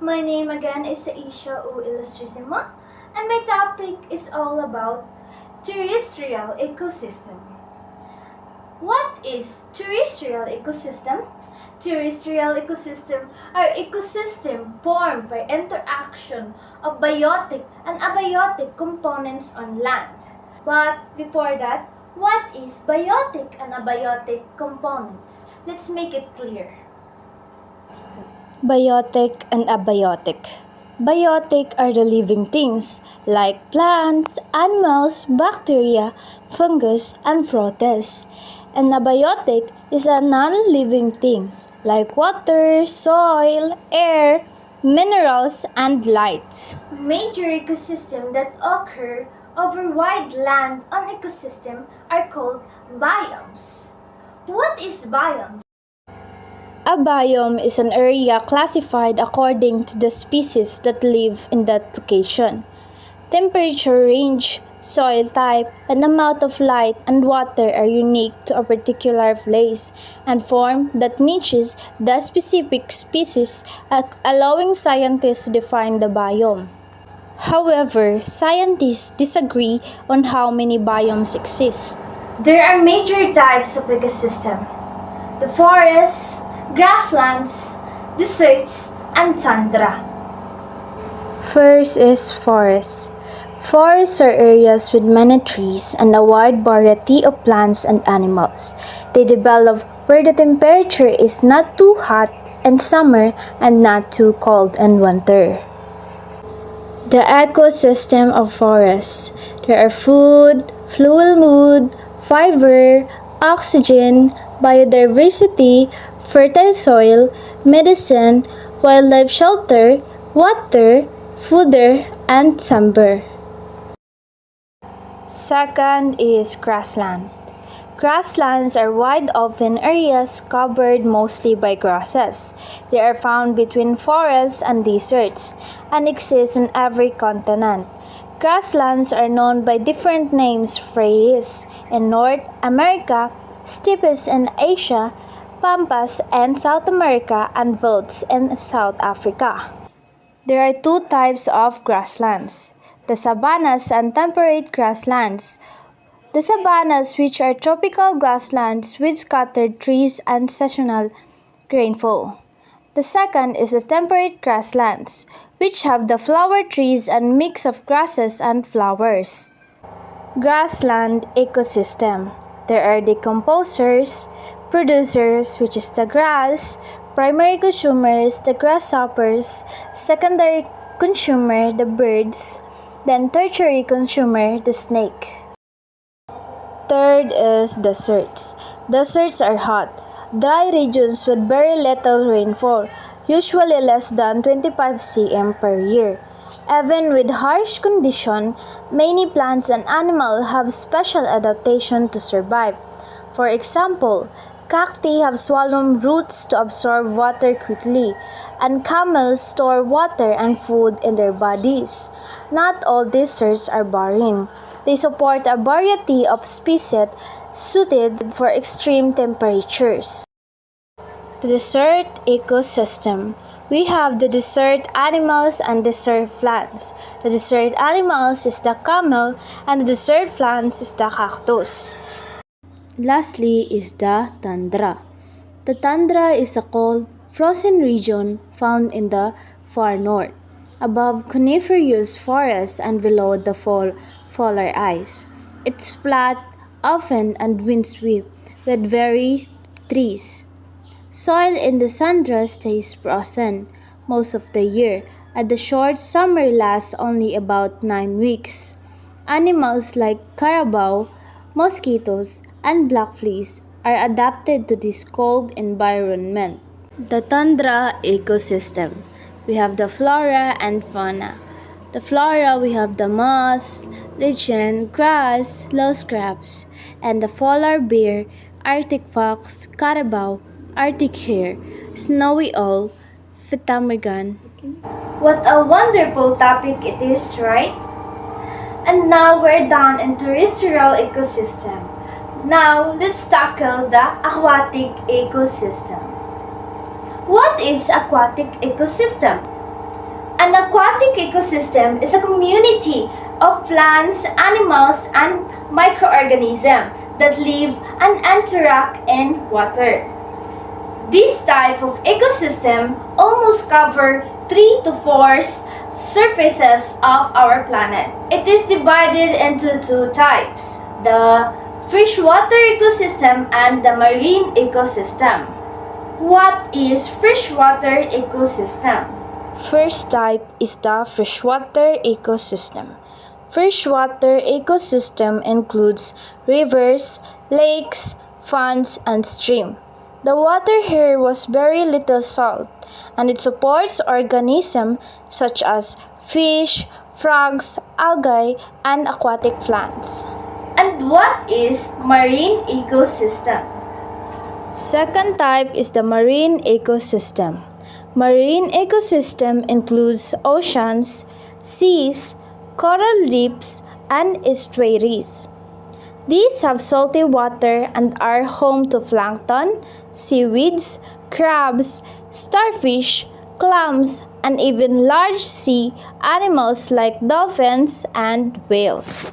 My name again is Aisha O. Illustrissima, and my topic is all about terrestrial ecosystem. What is terrestrial ecosystem? Terrestrial ecosystem are ecosystem formed by interaction of biotic and abiotic components on land. But before that, what is biotic and abiotic components? Let's make it clear. Biotic and abiotic. Biotic are the living things like plants, animals, bacteria, fungus, and protists. And abiotic is a non-living things like water, soil, air, minerals, and lights. Major ecosystems that occur over wide land on ecosystem are called biomes. What is biome? A biome is an area classified according to the species that live in that location. Temperature range, soil type, and amount of light and water are unique to a particular place and form that niches the specific species, allowing scientists to define the biome. However, scientists disagree on how many biomes exist. There are major types of ecosystem: the forests, grasslands, deserts, and tundra. First is forests. Forests are areas with many trees and a wide variety of plants and animals. They develop where the temperature is not too hot in summer and not too cold in winter. The ecosystem of forests. There are food, fluid, fiber, oxygen, biodiversity, fertile soil, medicine, wildlife shelter, water, fodder, and timber. Second is grassland. Grasslands are wide open areas covered mostly by grasses. They are found between forests and deserts and exist on every continent. Grasslands are known by different names: prairies in North America, steppes in Asia, pampas in South America, and velds in South Africa. There are two types of grasslands: the savannas and temperate grasslands. The savannas, which are tropical grasslands with scattered trees and seasonal rainfall. The second is the temperate grasslands, which have the flower trees and mix of grasses and flowers. Grassland ecosystem. There are decomposers, producers, which is the grass, primary consumers, the grasshoppers, secondary consumer, the birds, then tertiary consumer, the snake. Third is deserts. Deserts are hot, dry regions with very little rainfall, usually less than 25 cm per year. Even with harsh conditions, many plants and animals have special adaptation to survive. For example, cacti have swollen roots to absorb water quickly, and camels store water and food in their bodies. Not all deserts are barren. They support a variety of species suited for extreme temperatures. The desert ecosystem. We have the desert animals and desert plants. The desert animals is the camel and the desert plants is the cactus. Lastly is the tundra. The tundra is a cold, frozen region found in the far north, above coniferous forests and below the polar ice. It's flat, often and windswept, with very trees. Soil in the tundra stays frozen most of the year, and the short summer lasts only about 9 weeks. Animals like carabao, mosquitoes, and black fleas are adapted to this cold environment. The tundra ecosystem. We have the flora and fauna. The flora, we have the moss, lichen, grass, low scraps, and the polar bear, Arctic fox, carabao, Arctic hare, snowy owl, ptarmigan. What a wonderful topic it is, right? And now we're done in terrestrial ecosystem. Now let's tackle the aquatic ecosystem. What is aquatic ecosystem? An aquatic ecosystem is a community of plants, animals, and microorganisms that live and interact in water. This type of ecosystem almost cover 3 to 4 surfaces of our planet. It is divided into two types, the freshwater ecosystem and the marine ecosystem. What is freshwater ecosystem? First type is the freshwater ecosystem. Freshwater ecosystem includes rivers, lakes, ponds, and streams. The water here was very little salt, and it supports organisms such as fish, frogs, algae, and aquatic plants. And what is marine ecosystem? Second type is the marine ecosystem. Marine ecosystem includes oceans, seas, coral reefs, and estuaries. These have salty water and are home to plankton, seaweeds, crabs, starfish, clams, and even large sea animals like dolphins and whales.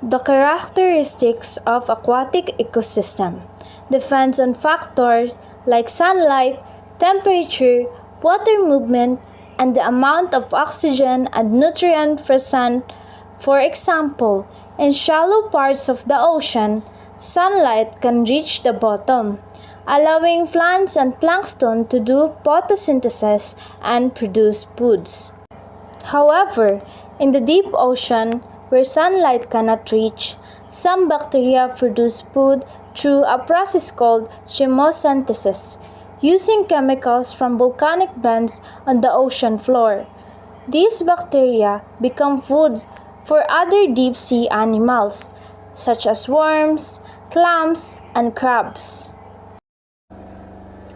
The characteristics of aquatic ecosystem depends on factors like sunlight, temperature, water movement, and the amount of oxygen and nutrient present. For example, in shallow parts of the ocean, sunlight can reach the bottom, allowing plants and plankton to do photosynthesis and produce foods. However, in the deep ocean, where sunlight cannot reach, some bacteria produce food through a process called chemosynthesis, using chemicals from volcanic vents on the ocean floor. These bacteria become food for other deep sea animals, such as worms, clams, and crabs.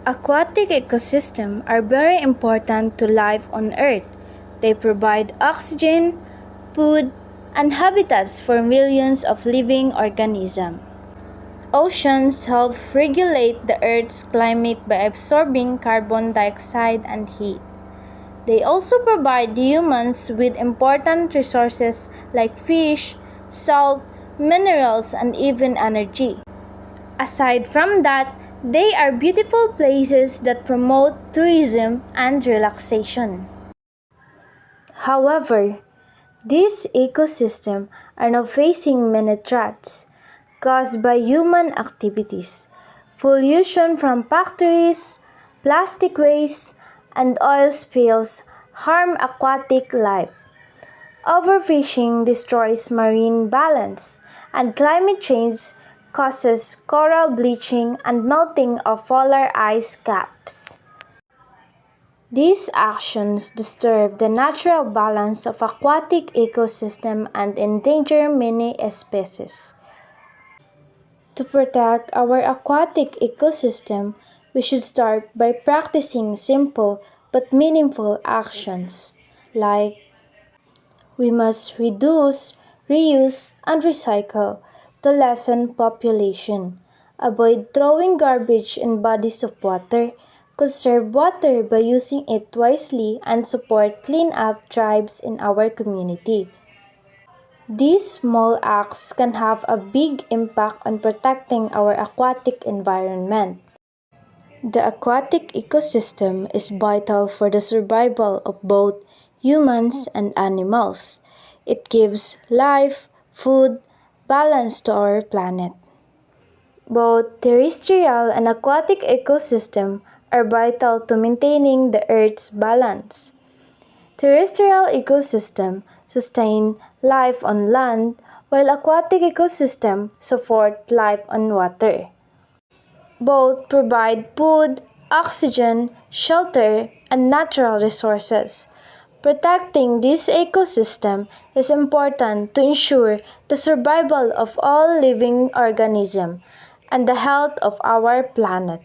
Aquatic ecosystems are very important to life on Earth. They provide oxygen, food, and habitats for millions of living organisms. Oceans help regulate the Earth's climate by absorbing carbon dioxide and heat. They also provide humans with important resources like fish, salt, minerals, and even energy. Aside from that, they are beautiful places that promote tourism and relaxation. However, these ecosystems are now facing many threats caused by human activities. Pollution from factories, plastic waste, and oil spills harm aquatic life. Overfishing destroys marine balance, and climate change causes coral bleaching and melting of polar ice caps. These actions disturb the natural balance of aquatic ecosystem and endanger many species. To protect our aquatic ecosystem, we should start by practicing simple but meaningful actions like we must reduce, reuse, and recycle to lessen population. Avoid throwing garbage in bodies of water. Conserve water by using it wisely and support clean-up drives in our community. These small acts can have a big impact on protecting our aquatic environment. The aquatic ecosystem is vital for the survival of both humans and animals. It gives life, food, balance to our planet. Both terrestrial and aquatic ecosystems are vital to maintaining the Earth's balance. Terrestrial ecosystems sustain life on land, while aquatic ecosystems support life on water. Both provide food, oxygen, shelter, and natural resources. Protecting this ecosystem is important to ensure the survival of all living organisms and the health of our planet.